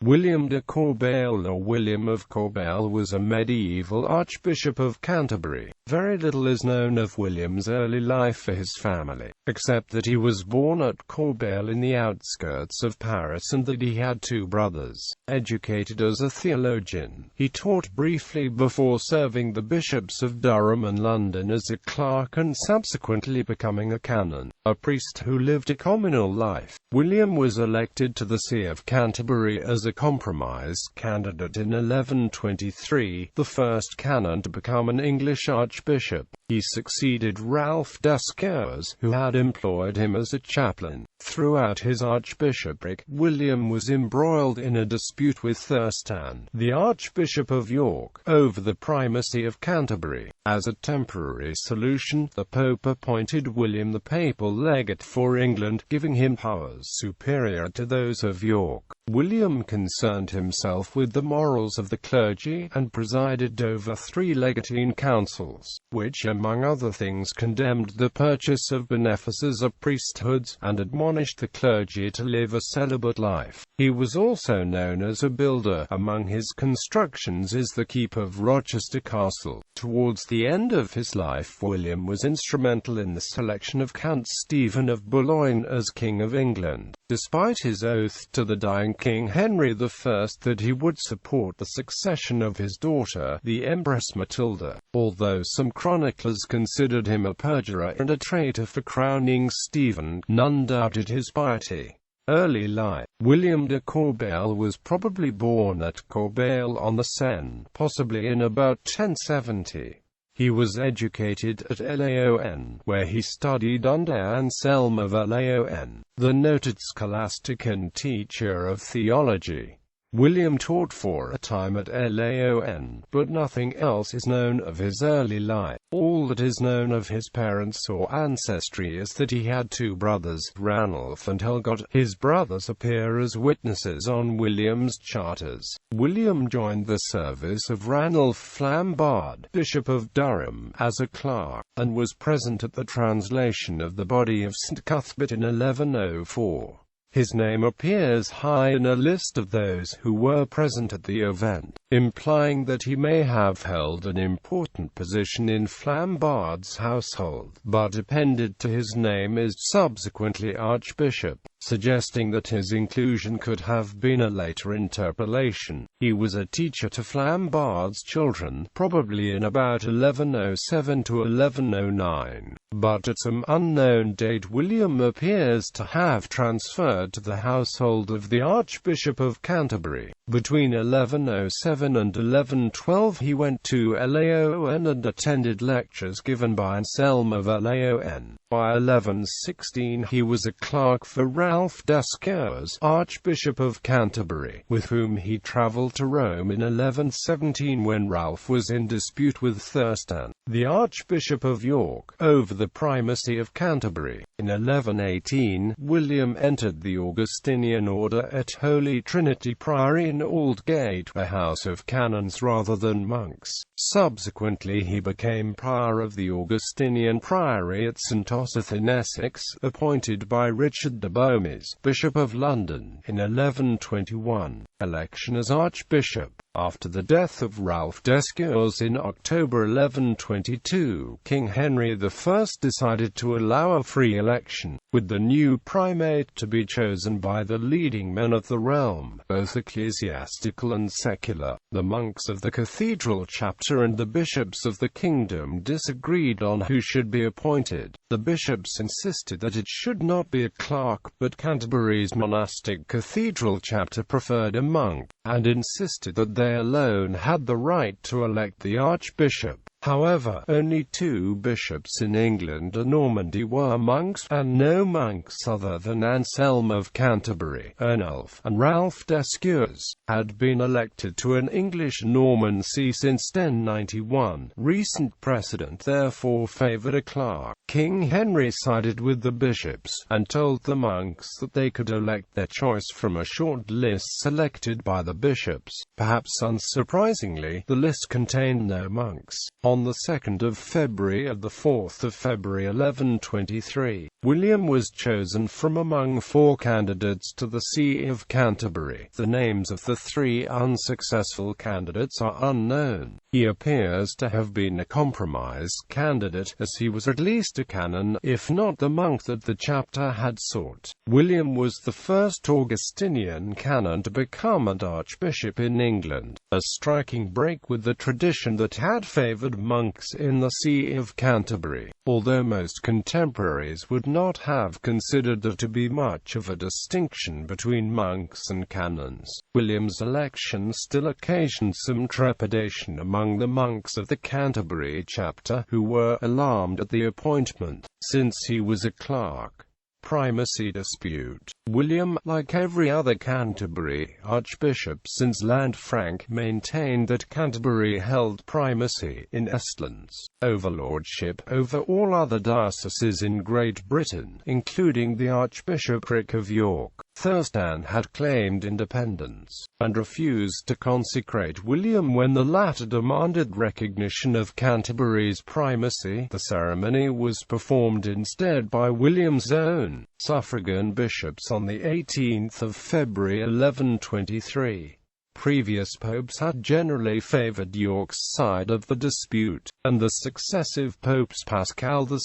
William de Corbeil or William of Corbeil was a medieval Archbishop of Canterbury. Very little is known of William's early life for his family, except that he was born at Corbeil in the outskirts of Paris and that he had two brothers. Educated as a theologian, he taught briefly before serving the bishops of Durham and London as a clerk and subsequently becoming a canon, a priest who lived a communal life. William was elected to the See of Canterbury as a compromised candidate in 1123, the first canon to become an English archbishop. He succeeded Ralph Descures, who had employed him as a chaplain. Throughout his archbishopric, William was embroiled in a dispute with Thurstan, the Archbishop of York, over the primacy of Canterbury. As a temporary solution, the Pope appointed William the papal legate for England, giving him powers superior to those of York. William concerned himself with the morals of the clergy, and presided over 3 legatine councils, which among other things condemned the purchase of benefices of priesthoods, and admonished the clergy to live a celibate life. He was also known as a builder. Among his constructions is the keep of Rochester Castle. Towards the end of his life, William was instrumental in the selection of Count Stephen of Boulogne as King of England, despite his oath to the dying King Henry I that he would support the succession of his daughter, the Empress Matilda. Although some chroniclers considered him a perjurer and a traitor for crowning Stephen, none doubted his piety. Early life. William de Corbeil was probably born at Corbeil on the Seine, possibly in about 1070. He was educated at Laon, where he studied under Anselm of Laon, the noted scholastic and teacher of theology. William taught for a time at Laon, but nothing else is known of his early life. All that is known of his parents or ancestry is that he had 2 brothers, Ranulph and Helgot. His brothers appear as witnesses on William's charters. William joined the service of Ranulph Flambard, Bishop of Durham, as a clerk, and was present at the translation of the body of St. Cuthbert in 1104. His name appears high in a list of those who were present at the event, implying that he may have held an important position in Flambard's household, but appended to his name is subsequently Archbishop, suggesting that his inclusion could have been a later interpolation. He was a teacher to Flambard's children, probably in about 1107 to 1109, but at some unknown date William appears to have transferred to the household of the Archbishop of Canterbury. Between 1107 and 1112 he went to Laon and attended lectures given by Anselm of Laon. By 1116 he was a clerk for Ralph Descures, Archbishop of Canterbury, with whom he travelled to Rome in 1117 when Ralph was in dispute with Thurstan, the Archbishop of York, over the primacy of Canterbury. In 1118, William entered the Augustinian order at Holy Trinity Priory in Aldgate, a house of canons rather than monks. Subsequently he became prior of the Augustinian Priory at St. Osyth in Essex, appointed by Richard de Beaumes, Bishop of London, in 1121. Election as Archbishop. After the death of Ralph Descures in October 1122, King Henry I decided to allow a free election, with the new primate to be chosen by the leading men of the realm, both ecclesiastical and secular. The monks of the cathedral chapter and the bishops of the kingdom disagreed on who should be appointed. The bishops insisted that it should not be a clerk, but Canterbury's monastic cathedral chapter preferred a monk, and insisted that they alone had the right to elect the archbishop. However, only 2 bishops in England and Normandy were monks, and no monks other than Anselm of Canterbury, Ernulf, and Ralph Descures had been elected to an English-Norman see since 1091. Recent precedent therefore favoured a clerk. King Henry sided with the bishops, and told the monks that they could elect their choice from a short list selected by the bishops. Perhaps unsurprisingly, the list contained no monks. On the 2nd of February and the 4th of February 1123, William was chosen from among 4 candidates to the See of Canterbury. The names of the 3 unsuccessful candidates are unknown. He appears to have been a compromised candidate, as he was at least a canon, if not the monk that the chapter had sought. William was the first Augustinian canon to become an archbishop in England, a striking break with the tradition that had favoured monks in the See of Canterbury, although most contemporaries would not have considered there to be much of a distinction between monks and canons. William's election still occasioned some trepidation among the monks of the Canterbury chapter, who were alarmed at the appointment, since he was a clerk. Primacy dispute. William, like every other Canterbury archbishop since Lanfranc, maintained that Canterbury held primacy in essence, overlordship over all other dioceses in Great Britain, including the Archbishopric of York. Thurstan had claimed independence, and refused to consecrate William when the latter demanded recognition of Canterbury's primacy. The ceremony was performed instead by William's own suffragan bishops on the 18th of February 1123. Previous popes had generally favoured York's side of the dispute, and the successive popes Pascal II,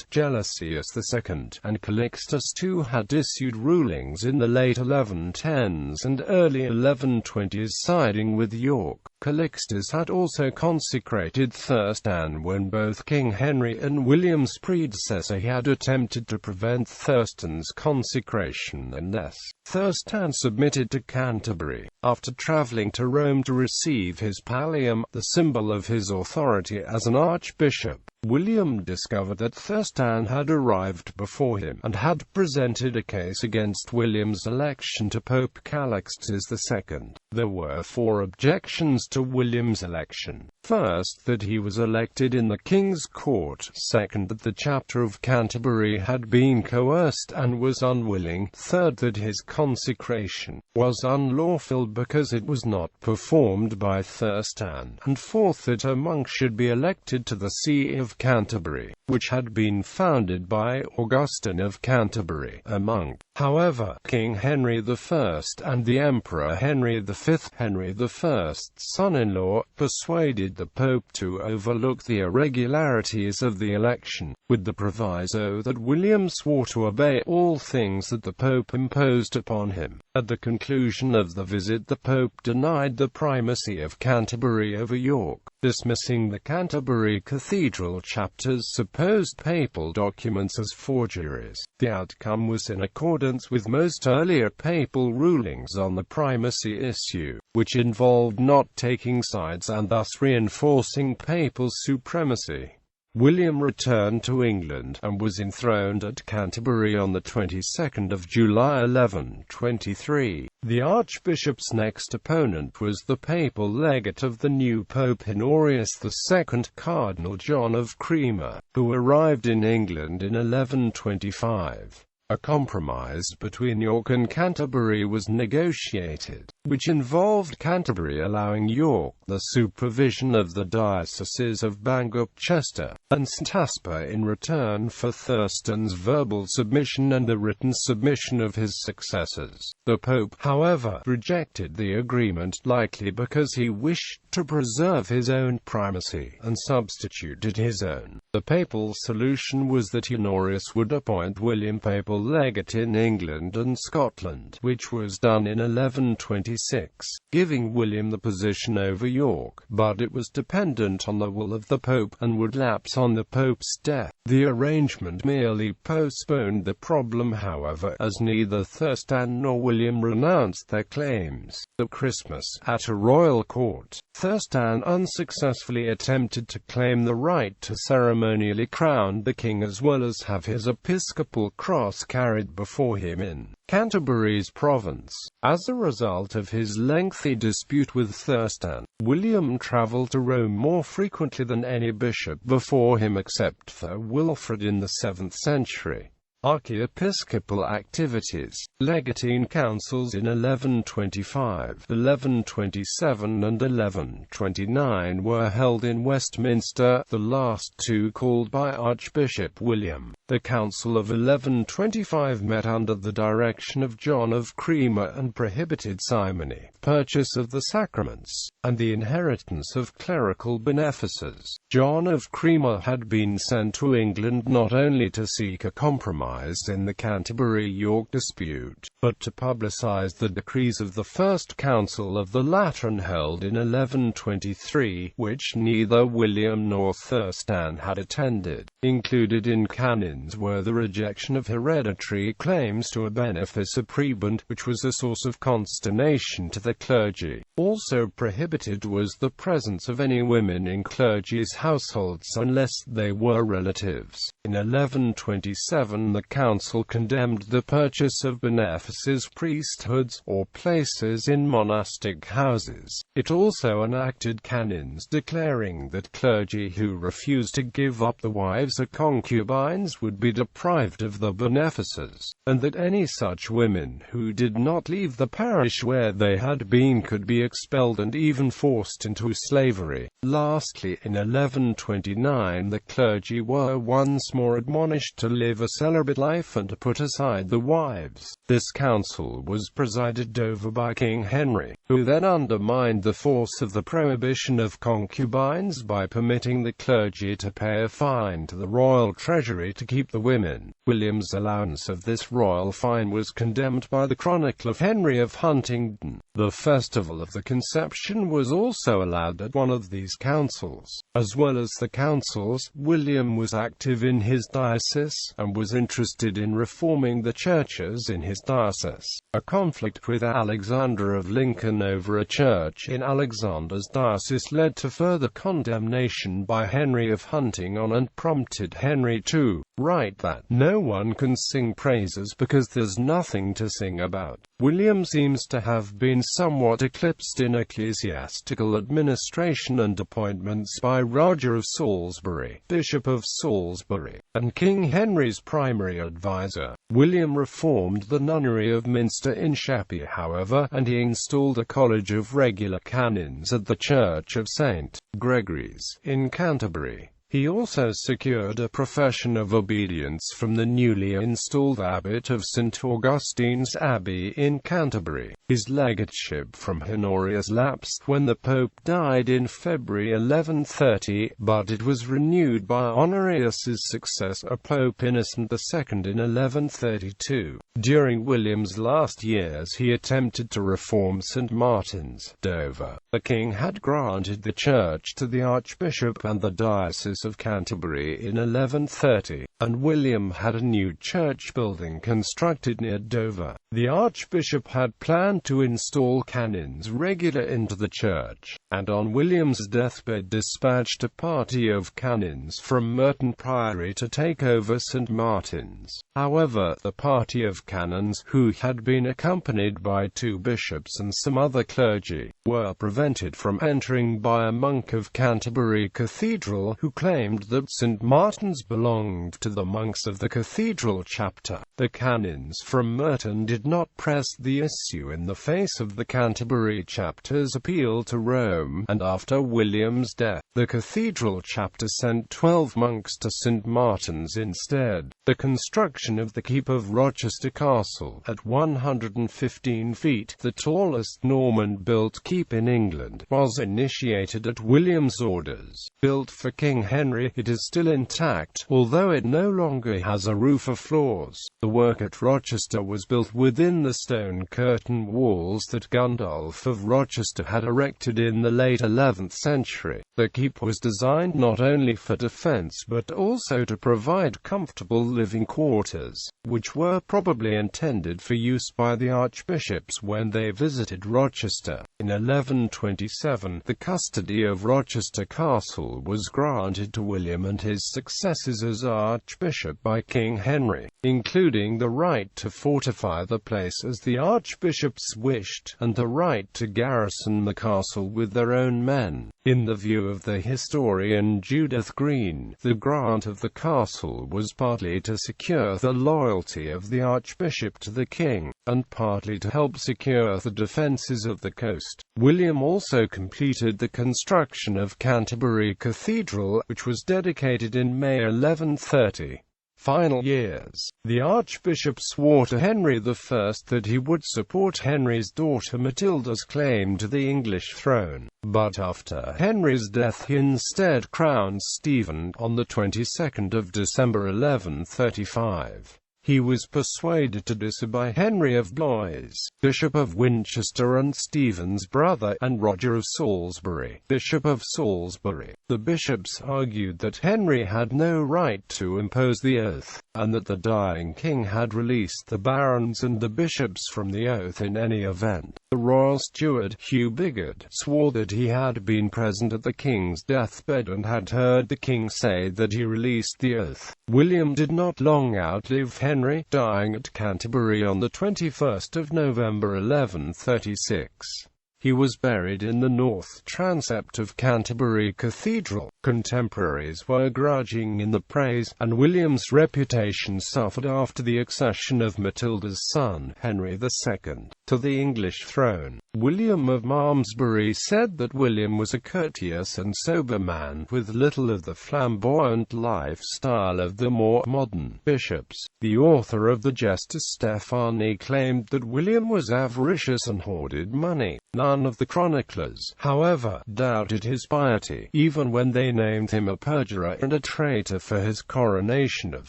Gelasius II, and Calixtus II had issued rulings in the late 1110s and early 1120s siding with York. Calixtus had also consecrated Thurstan when both King Henry and William's predecessor had attempted to prevent Thurstan's consecration unless Thurstan submitted to Canterbury. After travelling to Rome to receive his pallium, the symbol of his authority as an archbishop, William discovered that Thurstan had arrived before him, and had presented a case against William's election to Pope Calixtus II. There were 4 objections to William's election. First, that he was elected in the King's Court. Second, that the chapter of Canterbury had been coerced and was unwilling. Third, that his consecration was unlawful because it was not performed by Thurstan. And fourth, that a monk should be elected to the See of Canterbury, which had been founded by Augustine of Canterbury, a monk. However, King Henry I and the Emperor Henry V, Henry I's son-in-law, persuaded the Pope to overlook the irregularities of the election, with the proviso that William swore to obey all things that the Pope imposed upon him. At the conclusion of the visit, the Pope denied the primacy of Canterbury over York, dismissing the Canterbury Cathedral chapter's supposed papal documents as forgeries. The outcome was in accordance with most earlier papal rulings on the primacy issue, which involved not taking sides and thus reinforcing papal supremacy. William returned to England, and was enthroned at Canterbury on the 22nd of July 1123. The Archbishop's next opponent was the papal legate of the new Pope Honorius II, Cardinal John of Crema, who arrived in England in 1125. A compromise between York and Canterbury was negotiated, which involved Canterbury allowing York the supervision of the dioceses of Bangor, Rochester, and St. Asper in return for Thurstan's verbal submission and the written submission of his successors. The Pope, however, rejected the agreement, likely because he wished to preserve his own primacy, and substituted his own. The papal solution was that Honorius would appoint William papal legate in England and Scotland, which was done in 1126, giving William the position over York, but it was dependent on the will of the Pope, and would lapse on the Pope's death. The arrangement merely postponed the problem, however, as neither Thurstan nor William renounced their claims. At Christmas, at a royal court, Thurstan unsuccessfully attempted to claim the right to ceremonially crown the king as well as have his episcopal cross carried before him in Canterbury's province. As a result of his lengthy dispute with Thurstan, William travelled to Rome more frequently than any bishop before him except for Wilfrid in the 7th century. Archiepiscopal Activities. Legatine councils in 1125, 1127 and 1129 were held in Westminster, the last two called by Archbishop William. The Council of 1125 met under the direction of John of Crema and prohibited simony, purchase of the sacraments, and the inheritance of clerical benefices. John of Crema had been sent to England not only to seek a compromise in the Canterbury-York dispute, but to publicize the decrees of the First Council of the Lateran held in 1123, which neither William nor Thurstan had attended. Included in canons were the rejection of hereditary claims to a benefice of prebend, which was a source of consternation to the clergy. Also prohibited was the presence of any women in clergy's households unless they were relatives. In 1127 the council condemned the purchase of benefices, priesthoods, or places in monastic houses. It also enacted canons declaring that clergy who refused to give up the wives of concubines would be deprived of the benefices, and that any such women who did not leave the parish where they had been could be expelled and even forced into slavery. Lastly, in 1129 the clergy were once more admonished to live a celibate life and to put aside the wives. This council was presided over by King Henry, who then undermined the force of the prohibition of concubines by permitting the clergy to pay a fine to the royal treasury to keep the women. William's allowance of this royal fine was condemned by the Chronicle of Henry of Huntingdon. The festival of the Conception was also allowed at one of these councils. As well as the councils, William was active in his diocese, and was interested in reforming the churches in his diocese. A conflict with Alexander of Lincoln over a church in Alexander's diocese led to further condemnation by Henry of Huntingdon and prompted Henry to write that no one can sing praises because there's nothing to sing about. William seems to have been somewhat eclipsed in ecclesiastical administration and appointments by Roger of Salisbury, Bishop of Salisbury, and King Henry's primary advisor. William reformed the nunnery of Minster in Shapey, however, and he installed a college of regular canons at the Church of St. Gregory's in Canterbury. He also secured a profession of obedience from the newly installed abbot of St. Augustine's Abbey in Canterbury. His legateship from Honorius lapsed when the Pope died in February 1130, but it was renewed by Honorius's successor Pope Innocent II in 1132. During William's last years he attempted to reform St. Martin's, Dover. The king had granted the church to the Archbishop and the Diocese of Canterbury in 1130, and William had a new church building constructed near Dover. The Archbishop had planned to install canons regular into the church, and on William's deathbed dispatched a party of canons from Merton Priory to take over St. Martin's. However, the party of canons, who had been accompanied by two bishops and some other clergy, were prevented from entering by a monk of Canterbury Cathedral who claimed that St. Martin's belonged to the monks of the cathedral chapter. The canons from Merton did not press the issue in the face of the Canterbury chapter's appeal to Rome, and after William's death, the cathedral chapter sent 12 monks to St. Martin's instead. The construction of the keep of Rochester Castle, at 115 feet, the tallest Norman-built keep in England, was initiated at William's orders. Built for King Henry, it is still intact, although it no longer has a roof or floors. The work at Rochester was built within the stone curtain walls that Gundulf of Rochester had erected in the late 11th century. The keep was designed not only for defense but also to provide comfortable living quarters, which were probably intended for use by the archbishops when they visited Rochester. In 1127, the custody of Rochester Castle was granted to William and his successors as archbishop by King Henry, including the right to fortify the place as the archbishops wished, and the right to garrison the castle with their own men. In the view of the historian Judith Green, the grant of the castle was partly partly to secure the loyalty of the Archbishop to the king, and partly to help secure the defences of the coast. William also completed the construction of Canterbury Cathedral, which was dedicated in May 1130. Final years. The Archbishop swore to Henry I that he would support Henry's daughter Matilda's claim to the English throne, but after Henry's death he instead crowned Stephen on the 22nd of December 1135. He was persuaded to do so by Henry of Blois, Bishop of Winchester and Stephen's brother, and Roger of Salisbury, Bishop of Salisbury. The bishops argued that Henry had no right to impose the oath, and that the dying king had released the barons and the bishops from the oath in any event. The royal steward, Hugh Bigod, swore that he had been present at the king's deathbed and had heard the king say that he released the oath. William did not long outlive Henry, dying at Canterbury on the 21st of November 1136. He was buried in the north transept of Canterbury Cathedral. Contemporaries were grudging in the praise, and William's reputation suffered after the accession of Matilda's son, Henry II, to the English throne. William of Malmesbury said that William was a courteous and sober man, with little of the flamboyant lifestyle of the more modern bishops. The author of the Gestus Stephani claimed that William was avaricious and hoarded money. None of the chroniclers, however, doubted his piety, even when they named him a perjurer and a traitor for his coronation of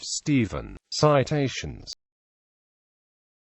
Stephen. Citations